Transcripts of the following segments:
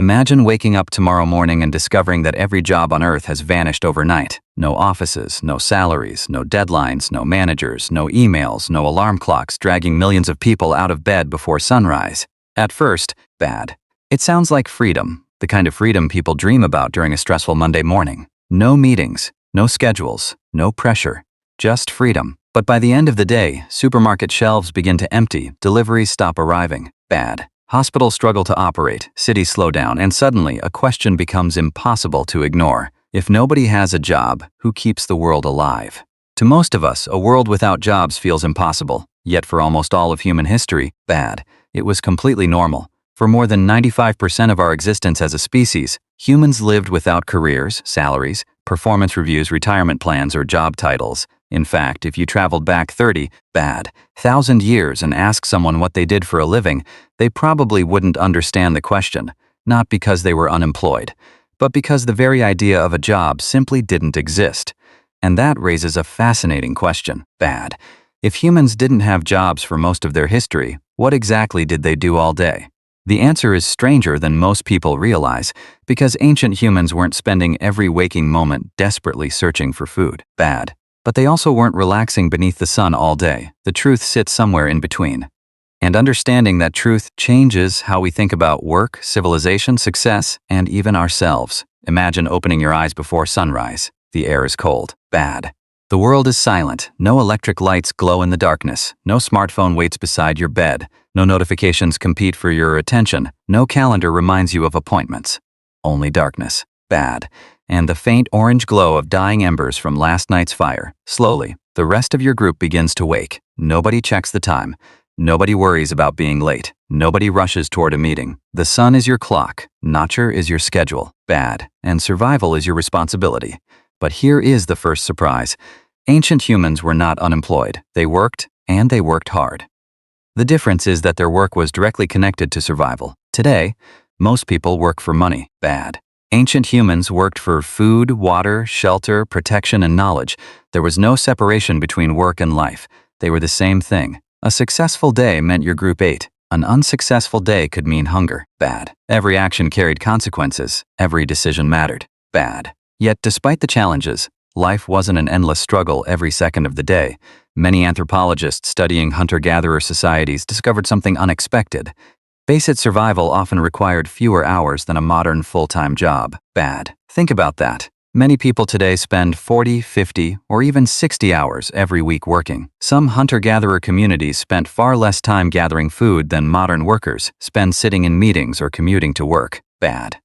Imagine waking up tomorrow morning and discovering that every job on Earth has vanished overnight. No offices, no salaries, no deadlines, no managers, no emails, no alarm clocks dragging millions of people out of bed before sunrise. At first, bad. It sounds like freedom, the kind of freedom people dream about during a stressful Monday morning. No meetings, no schedules, no pressure, just freedom. But by the end of the day, supermarket shelves begin to empty, deliveries stop arriving. Bad. Hospitals struggle to operate, cities slow down, and suddenly a question becomes impossible to ignore. If nobody has a job, who keeps the world alive? To most of us, a world without jobs feels impossible. Yet for almost all of human history, bad. It was completely normal. For more than 95% of our existence as a species, humans lived without careers, salaries, performance reviews, retirement plans, or job titles. In fact, if you traveled back 1,000 years and asked someone what they did for a living, they probably wouldn't understand the question, not because they were unemployed, but because the very idea of a job simply didn't exist. And that raises a fascinating question. Bad. If humans didn't have jobs for most of their history, what exactly did they do all day? The answer is stranger than most people realize, because ancient humans weren't spending every waking moment desperately searching for food. Bad. But they also weren't relaxing beneath the sun all day. The truth sits somewhere in between. And understanding that truth changes how we think about work, civilization, success, and even ourselves. Imagine opening your eyes before sunrise. The air is cold. Bad. The world is silent. No electric lights glow in the darkness. No smartphone waits beside your bed. No notifications compete for your attention. No calendar reminds you of appointments. Only darkness. Bad. And the faint orange glow of dying embers from last night's fire. Slowly, the rest of your group begins to wake. Nobody checks the time. Nobody worries about being late. Nobody rushes toward a meeting. The sun is your clock. Nature is your schedule. Bad. And survival is your responsibility. But here is the first surprise. Ancient humans were not unemployed. They worked, and they worked hard. The difference is that their work was directly connected to survival. Today, most people work for money. Bad. Ancient humans worked for food, water, shelter, protection, and knowledge. There was no separation between work and life. They were the same thing. A successful day meant your group ate. An unsuccessful day could mean hunger. Bad. Every action carried consequences. Every decision mattered. Bad. Yet, despite the challenges, life wasn't an endless struggle every second of the day. Many anthropologists studying hunter-gatherer societies discovered something unexpected. Basic survival often required fewer hours than a modern full-time job. Bad. Think about that. Many people today spend 40, 50, or even 60 hours every week working. Some hunter-gatherer communities spent far less time gathering food than modern workers spend sitting in meetings or commuting to work. Bad.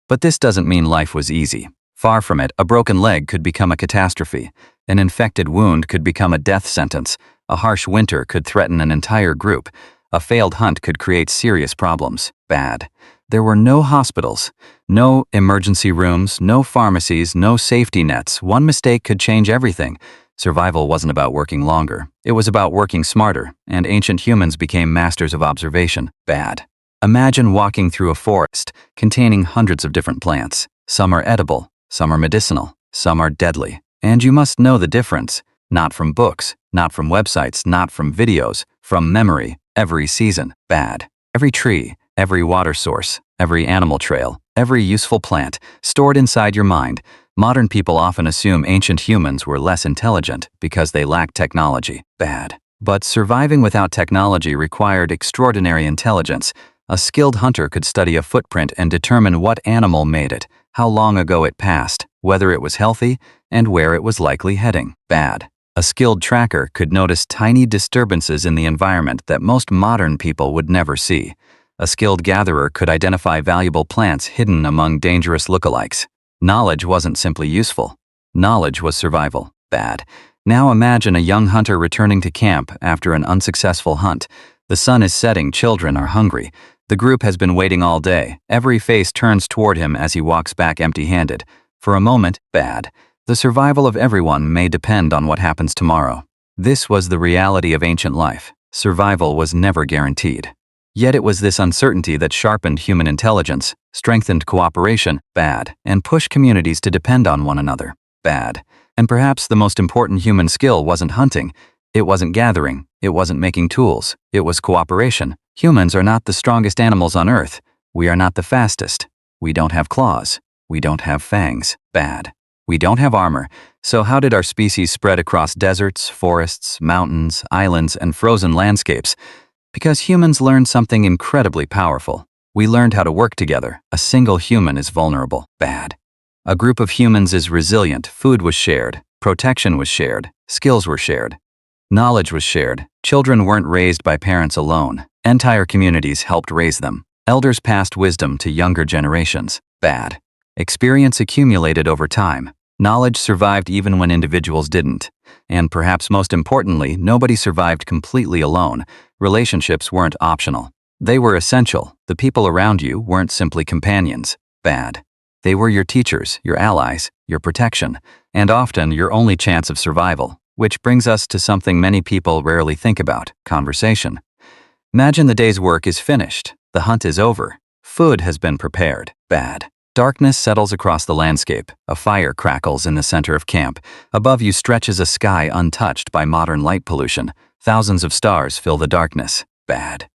But this doesn't mean life was easy. Far from it, a broken leg could become a catastrophe. An infected wound could become a death sentence. A harsh winter could threaten an entire group. A failed hunt could create serious problems. Bad. There were no hospitals, no emergency rooms, no pharmacies, no safety nets. One mistake could change everything. Survival wasn't about working longer. It was about working smarter, and ancient humans became masters of observation. Bad. Imagine walking through a forest containing hundreds of different plants. Some are edible, some are medicinal, some are deadly. And you must know the difference. Not from books, not from websites, not from videos, from memory. Every season. Bad. Every tree, every water source, every animal trail, every useful plant, stored inside your mind. Modern people often assume ancient humans were less intelligent because they lacked technology. Bad. But surviving without technology required extraordinary intelligence. A skilled hunter could study a footprint and determine what animal made it, how long ago it passed, whether it was healthy, and where it was likely heading. Bad. A skilled tracker could notice tiny disturbances in the environment that most modern people would never see. A skilled gatherer could identify valuable plants hidden among dangerous lookalikes. Knowledge wasn't simply useful. Knowledge was survival. Bad. Now imagine a young hunter returning to camp after an unsuccessful hunt. The sun is setting, children are hungry. The group has been waiting all day. Every face turns toward him as he walks back empty-handed. For a moment, bad. The survival of everyone may depend on what happens tomorrow. This was the reality of ancient life. Survival was never guaranteed. Yet it was this uncertainty that sharpened human intelligence, strengthened cooperation, bad, and pushed communities to depend on one another, bad. And perhaps the most important human skill wasn't hunting. It wasn't gathering. It wasn't making tools. It was cooperation. Humans are not the strongest animals on Earth. We are not the fastest. We don't have claws. We don't have fangs. Bad. We don't have armor. So how did our species spread across deserts, forests, mountains, islands, and frozen landscapes? Because humans learned something incredibly powerful. We learned how to work together. A single human is vulnerable. Bad. A group of humans is resilient. Food was shared. Protection was shared. Skills were shared. Knowledge was shared. Children weren't raised by parents alone. Entire communities helped raise them. Elders passed wisdom to younger generations. Bad. Experience accumulated over time. Knowledge survived even when individuals didn't. And perhaps most importantly, nobody survived completely alone. Relationships weren't optional. They were essential. The people around you weren't simply companions. Bad. They were your teachers, your allies, your protection, and often your only chance of survival. Which brings us to something many people rarely think about: conversation. Imagine the day's work is finished. The hunt is over. Food has been prepared. Bad. Darkness settles across the landscape. A fire crackles in the center of camp. Above you stretches a sky untouched by modern light pollution. Thousands of stars fill the darkness. Bad.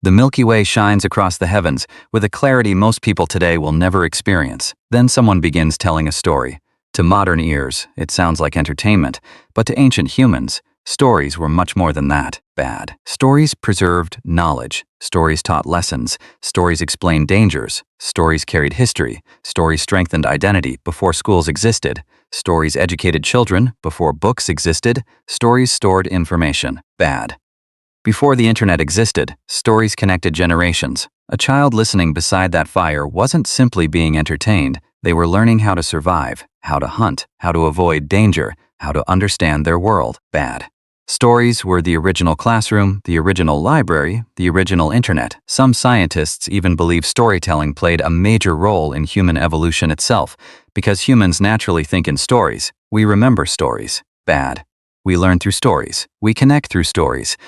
The Milky Way shines across the heavens with a clarity most people today will never experience. Then someone begins telling a story. To modern ears, it sounds like entertainment, but to ancient humans, stories were much more than that. Bad. Stories preserved knowledge. Stories taught lessons. Stories explained dangers. Stories carried history. Stories strengthened identity before schools existed. Stories educated children before books existed. Stories stored information. Bad. Before the internet existed, stories connected generations. A child listening beside that fire wasn't simply being entertained. They were learning how to survive, how to hunt, how to avoid danger, how to understand their world. Bad. Stories were the original classroom, the original library, the original internet. Some scientists even believe storytelling played a major role in human evolution itself. Because humans naturally think in stories, we remember stories. Bad. We learn through stories. We connect through stories.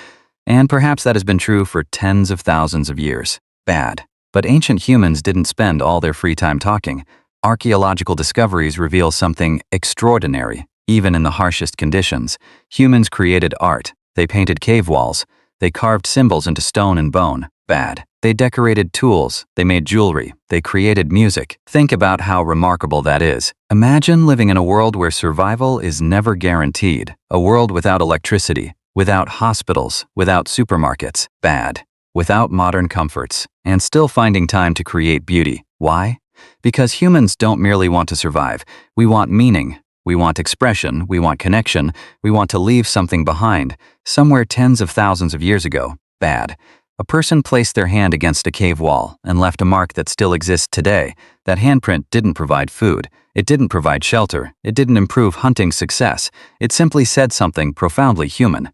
And perhaps that has been true for tens of thousands of years. Bad. But ancient humans didn't spend all their free time talking. Archaeological discoveries reveal something extraordinary. Even in the harshest conditions, humans created art. They painted cave walls. They carved symbols into stone and bone. Bad. They decorated tools. They made jewelry. They created music. Think about how remarkable that is. Imagine living in a world where survival is never guaranteed. A world without electricity, without hospitals, without supermarkets. Bad. Without modern comforts, and still finding time to create beauty. Why? Because humans don't merely want to survive. We want meaning. We want expression. We want connection. We want to leave something behind, somewhere tens of thousands of years ago. Bad. A person placed their hand against a cave wall and left a mark that still exists today. That handprint didn't provide food. It didn't provide shelter. It didn't improve hunting success. It simply said something profoundly human.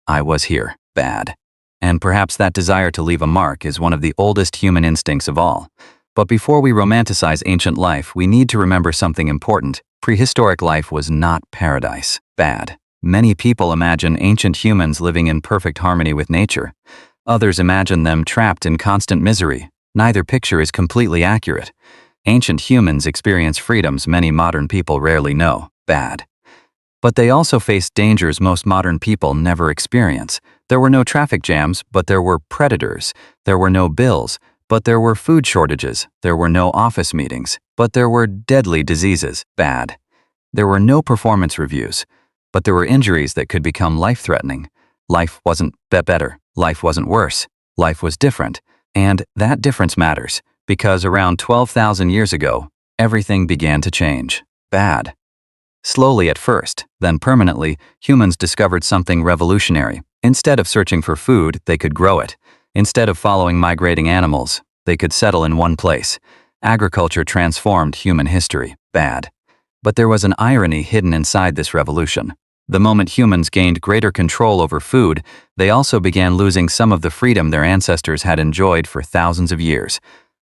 I was here. Bad. And perhaps that desire to leave a mark is one of the oldest human instincts of all. But before we romanticize ancient life, we need to remember something important. Prehistoric life was not paradise. Bad. Many people imagine ancient humans living in perfect harmony with nature. Others imagine them trapped in constant misery. Neither picture is completely accurate. Ancient humans experience freedoms many modern people rarely know. Bad. But they also faced dangers most modern people never experience. There were no traffic jams, but there were predators. There were no bills, but there were food shortages. There were no office meetings, but there were deadly diseases. Bad. There were no performance reviews, but there were injuries that could become life-threatening. Life wasn't better. Life wasn't worse. Life was different. And that difference matters, because around 12,000 years ago, everything began to change. Bad. Slowly at first, then permanently, humans discovered something revolutionary. Instead of searching for food, they could grow it. Instead of following migrating animals, they could settle in one place. Agriculture transformed human history. Bad. But there was an irony hidden inside this revolution. The moment humans gained greater control over food, they also began losing some of the freedom their ancestors had enjoyed for thousands of years.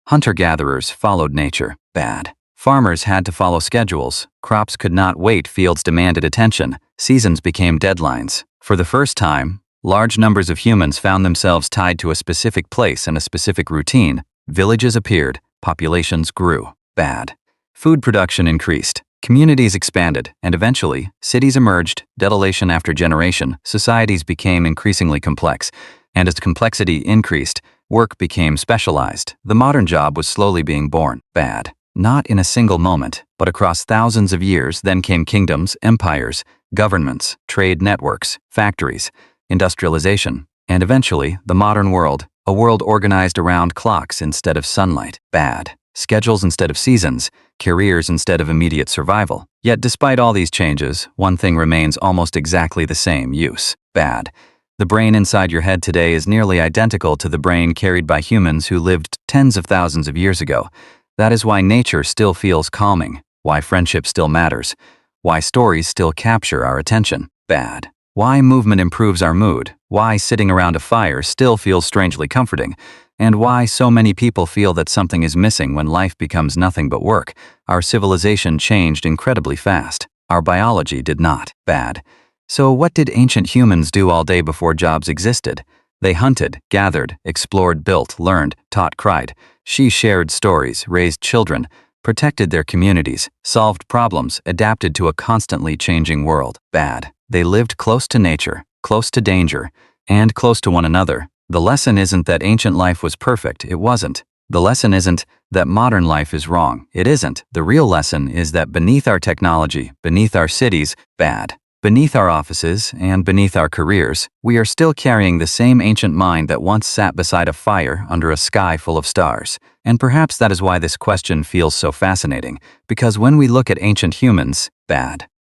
Hunter-gatherers followed nature. Bad. Farmers had to follow schedules. Crops could not wait. Fields demanded attention. Seasons became deadlines. For the first time, large numbers of humans found themselves tied to a specific place and a specific routine. Villages appeared. Populations grew. Bad. Food production increased. Communities expanded, and eventually, cities emerged. Generation after generation, societies became increasingly complex. And as complexity increased, work became specialized. The modern job was slowly being born. Bad. Not in a single moment, but across thousands of years. Then came kingdoms, empires, governments, trade networks, factories, industrialization, and eventually the modern world, a world organized around clocks instead of sunlight. Bad. Schedules instead of seasons, careers instead of immediate survival. Yet despite all these changes, one thing remains almost exactly the same: use. Bad. The brain inside your head today is nearly identical to the brain carried by humans who lived tens of thousands of years ago. That is why nature still feels calming, why friendship still matters, why stories still capture our attention. Bad. Why movement improves our mood, why sitting around a fire still feels strangely comforting, and why so many people feel that something is missing when life becomes nothing but work. Our civilization changed incredibly fast. Our biology did not. Bad. So what did ancient humans do all day before jobs existed? They hunted, gathered, explored, built, learned, taught, cried. She shared stories, raised children, protected their communities, solved problems, adapted to a constantly changing world. Bad. They lived close to nature, close to danger, and close to one another. The lesson isn't that ancient life was perfect. It wasn't. The lesson isn't that modern life is wrong. It isn't. The real lesson is that beneath our technology, beneath our cities, beneath our offices, and beneath our careers, we are still carrying the same ancient mind that once sat beside a fire under a sky full of stars. And perhaps that is why this question feels so fascinating, because when we look at ancient humans,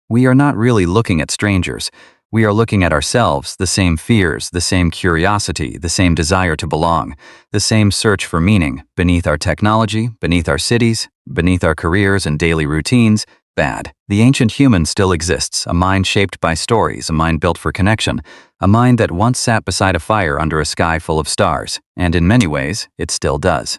we are not really looking at strangers. We are looking at ourselves, the same fears, the same curiosity, the same desire to belong, the same search for meaning, beneath our technology, beneath our cities, beneath our careers and daily routines. The ancient human still exists, a mind shaped by stories, a mind built for connection, a mind that once sat beside a fire under a sky full of stars, and in many ways, it still does.